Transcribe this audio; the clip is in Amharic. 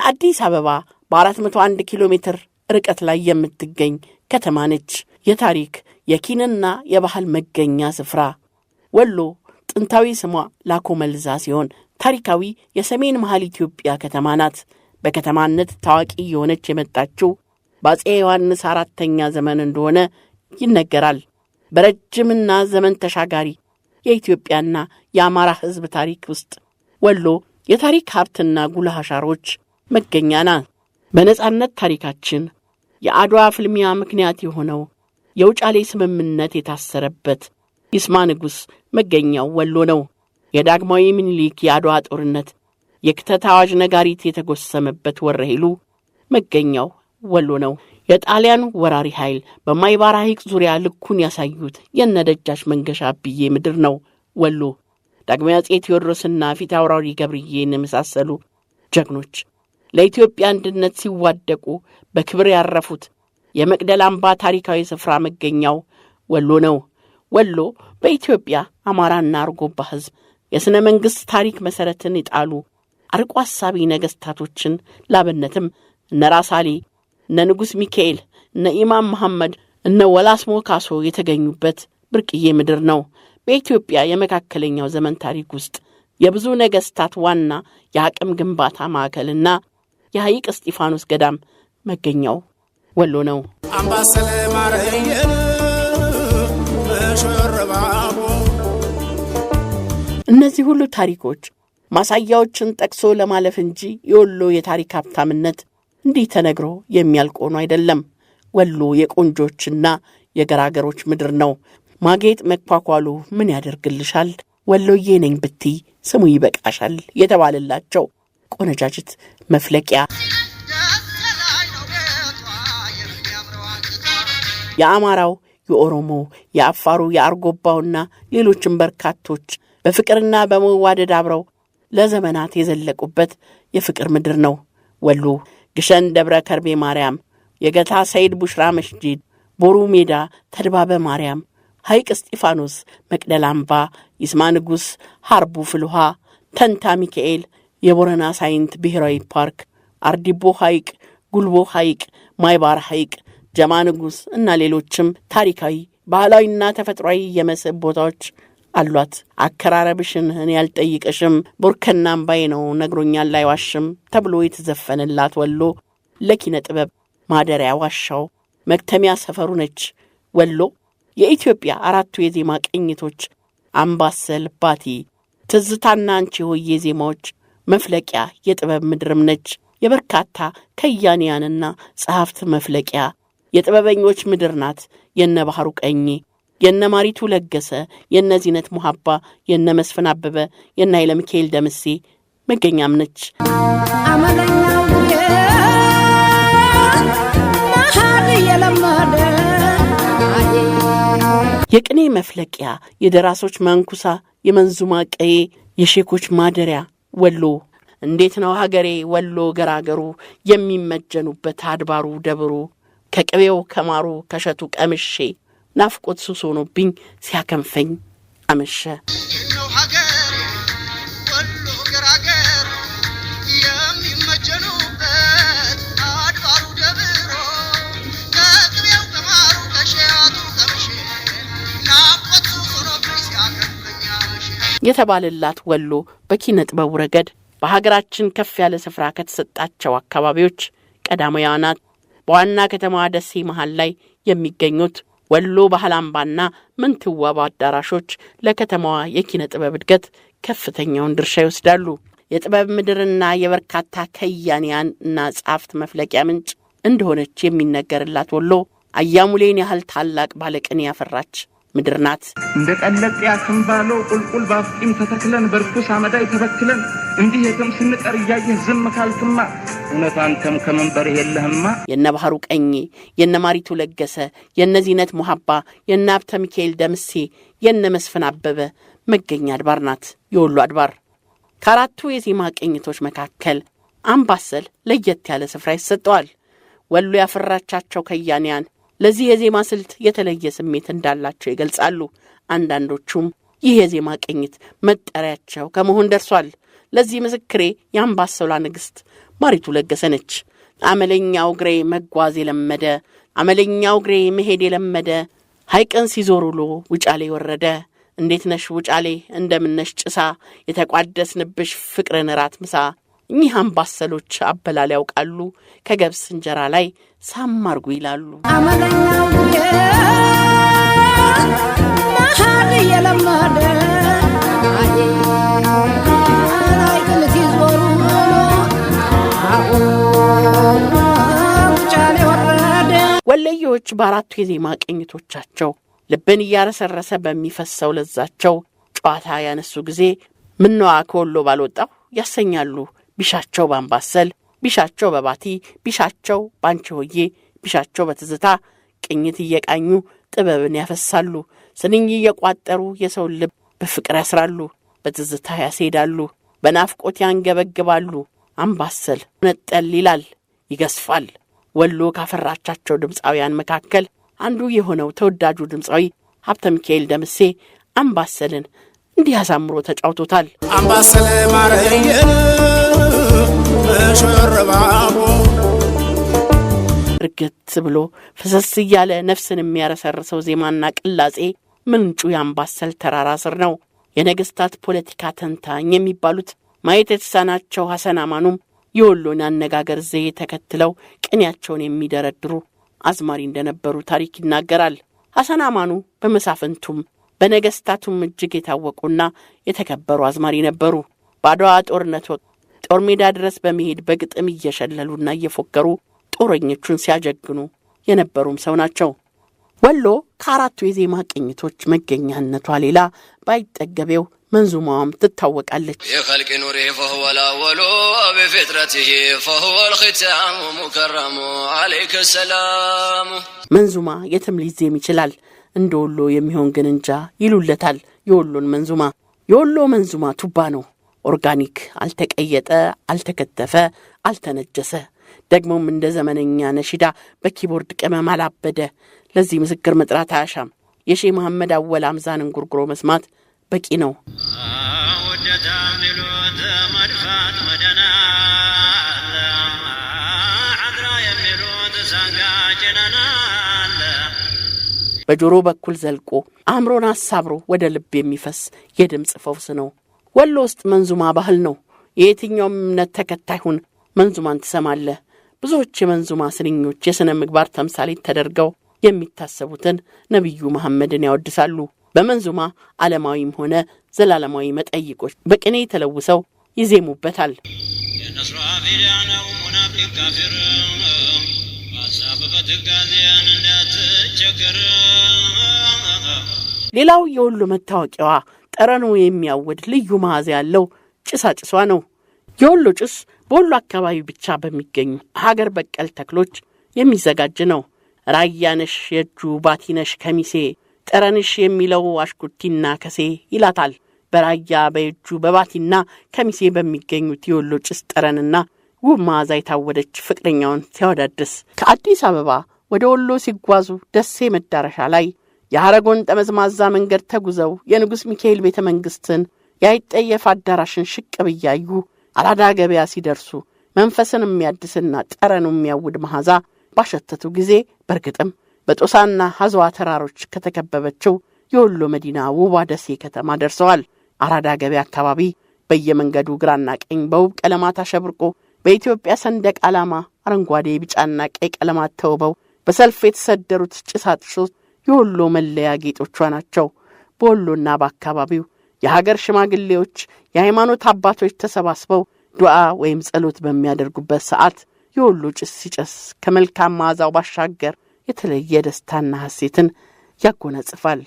ከአዲስ አበባ በ401 ኪሎ ሜትር ርቀት ላይ የምትገኝ ከተማ ነች። የታሪክ የኪንና የባህል መገኛ ስፍራ ወሎ ጥንታዊ ስሟ ላኮ መልዛ ሲሆን ታሪካዊ የሰሜን መሃል ኢትዮጵያ ከተማ ናት። በከተማነት ታዋቂ የሆነች የመጣችው በአፄ ዮሐንስ አራተኛ ዘመን እንደሆነ ይነገራል። በረጅምና ዘመን ተሻጋሪ የኢትዮጵያና የአማራ ሕዝብ ታሪክ ውስጥ ወሎ የታሪክ ሀብትና ጉልህ አሻሮች መገኛ ናት። በነጻነት ታሪካችን የአድዋ ፍልሚያ ምክንያት የሆነው የውጫሌ ስምምነት የታሰረበት ይስማ ንጉሥ መገኛው ወሎ ነው። የዳግማዊ ምኒልክ የአድዋ ጦርነት የክተት አዋጅ ነጋሪት የተጎሰመበት ወረኢሉ መገኛው ወሎ ነው። የጣሊያን ወራሪ ኃይል በማይባራ ሐይቅ ዙሪያ ልኩን ያሳዩት የነደጃች መንገሻ አብዬ ምድር ነው ወሎ። ዳግማዊ አፄ ቴዎድሮስና ፊት አውራሪ ገብርዬን የመሳሰሉ ጀግኖች ለኢትዮጵያ አንድነት ሲዋደቁ በክብር ያረፉት የመቅደላ አምባ ታሪካዊ ስፍራ መገኛው ወሎ ነው። ወሎ በኢትዮጵያ አማራና አርጎባ ሕዝብ የሥነ መንግሥት ታሪክ መሠረትን ይጣሉ አርቆ አሳቢ ነገሥታቶችን ላብነትም እነ ራስ አሊ፣ እነ ንጉሥ ሚካኤል፣ እነ ኢማም መሐመድ፣ እነ ወላስሞ ካሶ የተገኙበት ብርቅዬ ምድር ነው። በኢትዮጵያ የመካከለኛው ዘመን ታሪክ ውስጥ የብዙ ነገሥታት ዋና የአቅም ግንባታ ማዕከልና የሐይቅ እስጢፋኖስ ገዳም መገኛው ወሎ ነው። አምባሰል ማረየን መሸረባቦ እነዚህ ሁሉ ታሪኮች ማሳያዎችን ጠቅሶ ለማለፍ እንጂ የወሎ የታሪክ ሀብታምነት እንዲህ ተነግሮ የሚያልቅ ሆኖ አይደለም። ወሎ የቆንጆችና የገራገሮች ምድር ነው። ማጌጥ መኳኳሉ ምን ያደርግልሻል፣ ወሎዬ ነኝ ብቲ ስሙ ይበቃሻል የተባለላቸው ቆነጃጅት መፍለቂያ የአማራው፣ የኦሮሞ፣ የአፋሩ፣ የአርጎባውና ሌሎችም በርካቶች በፍቅርና በመዋደድ አብረው ለዘመናት የዘለቁበት የፍቅር ምድር ነው ወሎ። ግሸን ደብረ ከርቤ ማርያም፣ የገታ ሰይድ ቡሽራ መስጂድ፣ ቦሩ ሜዳ ተድባበ ማርያም፣ ሐይቅ እስጢፋኖስ፣ መቅደላ አምባ፣ ይስማ ንጉሥ፣ ሐርቡ ፍልውሃ፣ ተንታ ሚካኤል፣ የቦረና ሳይንት ብሔራዊ ፓርክ፣ አርዲቦ ሐይቅ፣ ጉልቦ ሐይቅ፣ ማይባር ሐይቅ፣ ጀማ ንጉሥ እና ሌሎችም ታሪካዊ ባህላዊና ተፈጥሯዊ የመስህብ ቦታዎች አሏት። አከራረብሽን እኔ ያልጠይቅሽም ቦርከና አምባዬ ነው ነግሮኛል አይዋሽም ተብሎ የተዘፈነላት ወሎ ለኪነ ጥበብ ማደሪያ ዋሻው መክተሚያ ሰፈሩ ነች። ወሎ የኢትዮጵያ አራቱ የዜማ ቅኝቶች አምባሰል፣ ባቲ፣ ትዝታና አንቺ ሆዬ ዜማዎች መፍለቂያ የጥበብ ምድርም ነች። የበርካታ ከያንያንና ጸሐፍት መፍለቂያ የጥበበኞች ምድር ናት። የነ ባህሩ ቀኜ፣ የነ ማሪቱ ለገሰ፣ የነ ዚነት ሙሐባ፣ የነ መስፍን አበበ፣ የነ ኃይለ ሚካኤል ደምሴ መገኛም ነች። አመለኛው ማሃድ የለመደ የቅኔ መፍለቂያ የደራሶች ማንኩሳ፣ የመንዙማ ቀዬ፣ የሼኮች ማደሪያ ወሎ። እንዴት ነው ሀገሬ ወሎ ገራገሩ የሚመጀኑበት አድባሩ ደብሩ ከቅቤው ከማሩ ከሸቱ ቀምሼ ናፍቆት ሱስ ሆኖብኝ ሲያከንፈኝ አመሸ። ነው ሀገሬ ወሎ ገራገሩ የሚመጀኑበት አድባሩ ደብሮ ከቅቤው ከማሩ ከሸቱ ቀምሼ ናፍቆት ሱስ ሆኖብኝ ሲያከንፈኝ አመሸ የተባለላት ወሎ በኪነ ጥበቡ ረገድ በሀገራችን ከፍ ያለ ስፍራ ከተሰጣቸው አካባቢዎች ቀዳማዋ ናት። በዋና ከተማዋ ደሴ መሃል ላይ የሚገኙት ወሎ ባህል አምባና ምንትዋብ አዳራሾች ለከተማዋ የኪነ ጥበብ እድገት ከፍተኛውን ድርሻ ይወስዳሉ። የጥበብ ምድርና የበርካታ ከያንያንና ጸሐፍት መፍለቂያ ምንጭ እንደሆነች የሚነገርላት ወሎ አያሙሌን ያህል ታላቅ ባለቅኔ ያፈራች ምድር ናት። እንደ ቀለጥ ያክምባለው ቁልቁል ባፍጢም ተተክለን በርኩስ አመዳይ ተበክለን እንዲህ የትም ስንቀር እያየህ ዝም ካልክማ እውነት አንተም ከመንበር የለህማ። የነ ባህሩ ቀኜ፣ የነ ማሪቱ ለገሰ፣ የነ ዚነት ሙሐባ፣ የነ ሀብተ ሚካኤል ደምሴ፣ የነ መስፍን አበበ መገኛ አድባር ናት የወሎ አድባር። ከአራቱ የዜማ ቅኝቶች መካከል አምባሰል ለየት ያለ ስፍራ ይሰጠዋል። ወሎ ያፈራቻቸው ከያንያን ለዚህ የዜማ ስልት የተለየ ስሜት እንዳላቸው ይገልጻሉ። አንዳንዶቹም ይህ የዜማ ቅኝት መጠሪያቸው ከመሆን ደርሷል። ለዚህ ምስክሬ የአምባሰሏ ንግሥት ማሪቱ ለገሰነች። አመለኛው ግሬ መጓዝ የለመደ አመለኛው ግሬ መሄድ የለመደ ሐይቅን ሲዞር ውሎ ውጫሌ ወረደ። እንዴት ነሽ ውጫሌ እንደምነሽ ጭሳ የተቋደስንብሽ ፍቅርን ራት ምሳ። እኚህ አምባሰሎች አበላል ያውቃሉ ከገብስ እንጀራ ላይ ሳማርጉ ይላሉ። አመለኛው ግሬ መሄድ የለመደ ሐይቅን ሲዞር ውጫሌ ወረደ። ወለዮች በአራቱ የዜማ ቅኝቶቻቸው ልብን እያረሰረሰ በሚፈሰው ለዛቸው ጨዋታ ያነሱ ጊዜ ምነዋ ከወሎ ባልወጣው ያሰኛሉ። ቢሻቸው ባምባሰል፣ ቢሻቸው በባቲ፣ ቢሻቸው ባንቺ ሆዬ፣ ቢሻቸው በትዝታ ቅኝት እየቃኙ ጥበብን ያፈሳሉ። ስንኝ እየቋጠሩ የሰው ልብ በፍቅር ያስራሉ። በትዝታ ያስሄዳሉ፣ በናፍቆት ያንገበግባሉ። አምባሰል ነጠል ይላል ይገስፋል። ወሎ ካፈራቻቸው ድምፃውያን መካከል አንዱ የሆነው ተወዳጁ ድምፃዊ ሀብተ ሚካኤል ደምሴ አምባሰልን እንዲህ አሳምሮ ተጫውቶታል። አምባሰል ማረየን ሸረባቦ ርግት ብሎ ፈሰስ እያለ ነፍስን የሚያረሰርሰው ዜማና ቅላጼ ምንጩ የአምባሰል ተራራ ስር ነው። የነገስታት ፖለቲካ ተንታኝ የሚባሉት ማየት የተሳናቸው ሐሰን አማኑም የወሎን አነጋገር ዘዬ ተከትለው ቅኔያቸውን የሚደረድሩ አዝማሪ እንደነበሩ ታሪክ ይናገራል። ሐሰን አማኑ በመሳፍንቱም በነገስታቱም እጅግ የታወቁና የተከበሩ አዝማሪ ነበሩ። በአድዋ ጦርነት ወቅት ጦር ሜዳ ድረስ በመሄድ በግጥም እየሸለሉና እየፎከሩ ጦረኞቹን ሲያጀግኑ የነበሩም ሰው ናቸው። ወሎ ከአራቱ የዜማ ቅኝቶች መገኛነቷ ሌላ ባይጠገቤው መንዙማዋም ትታወቃለች። የኸልቅ ኑሪ فهو الاول بفطرته فهو الختام مكرم عليك السلام። መንዙማ የትም ሊዜም ይችላል፣ እንደ ወሎ የሚሆን ግን እንጃ ይሉለታል የወሎን መንዙማ። የወሎ መንዙማ ቱባ ነው። ኦርጋኒክ፣ አልተቀየጠ፣ አልተከተፈ፣ አልተነጀሰ፣ ደግሞም እንደ ዘመነኛ ነሽዳ በኪቦርድ ቅመም አላበደ። ለዚህ ምስክር መጥራት አያሻም። የሼህ መሐመድ አወል አምዛን እንጉርጉሮ መስማት በቂ ነው። ወደታም ሊሉት መድፋት መደና አድራ የሚሉት ሳንጋ ጭነና በጆሮ በኩል ዘልቆ አእምሮን አሳብሮ ወደ ልብ የሚፈስ የድምፅ ፈውስ ነው። ወሎ ውስጥ መንዙማ ባህል ነው። የየትኛውም እምነት ተከታይ ሁን መንዙማን ትሰማለህ። ብዙዎች የመንዙማ ስንኞች የሥነ ምግባር ተምሳሌት ተደርገው የሚታሰቡትን ነቢዩ መሐመድን ያወድሳሉ። በመንዙማ ዓለማዊም ሆነ ዘላለማዊ መጠይቆች በቅኔ ተለውሰው ይዜሙበታል። የነስሩ አፊዳነው ሙናፊቅ ካፊር ባሳብ በትጋዜን እንዳትቸገር። ሌላው የወሎ መታወቂያዋ ጠረኑ የሚያወድ ልዩ መዓዛ ያለው ጭሳጭሷ ነው። የወሎ ጭስ በወሎ አካባቢ ብቻ በሚገኙ ሀገር በቀል ተክሎች የሚዘጋጅ ነው። ራያነሽ የጁ ባቲነሽ ከሚሴ ጠረንሽ የሚለው አሽኩቲና ከሴ ይላታል። በራያ በየጁ በባቲና ከሚሴ በሚገኙት የወሎ ጭስ ጠረንና ውብ መዓዛ የታወደች ፍቅረኛውን ሲያወዳድስ ከአዲስ አበባ ወደ ወሎ ሲጓዙ ደሴ መዳረሻ ላይ የሐረጎን ጠመዝማዛ መንገድ ተጉዘው የንጉሥ ሚካኤል ቤተ መንግሥትን ያይጠየፍ አዳራሽን ሽቅብ እያዩ አራዳ ገበያ ሲደርሱ መንፈስን የሚያድስና ጠረኑ የሚያውድ መዓዛ ባሸተቱ ጊዜ በርግጥም በጦሳና ሐዝዋ ተራሮች ከተከበበችው የወሎ መዲና ውቧ ደሴ ከተማ ደርሰዋል። አራዳ ገበያ አካባቢ በየመንገዱ ግራና ቀኝ በውብ ቀለማት አሸብርቆ በኢትዮጵያ ሰንደቅ ዓላማ አረንጓዴ፣ ቢጫና ቀይ ቀለማት ተውበው በሰልፍ የተሰደሩት ጭሳጭሶች የወሎ መለያ ጌጦቿ ናቸው። በወሎና በአካባቢው የሀገር ሽማግሌዎች፣ የሃይማኖት አባቶች ተሰባስበው ዱዓ ወይም ጸሎት በሚያደርጉበት ሰዓት የወሎ ጭስ ሲጨስ ከመልካም መዓዛው ባሻገር የተለየ ደስታና ሐሴትን ያጎናጽፋል።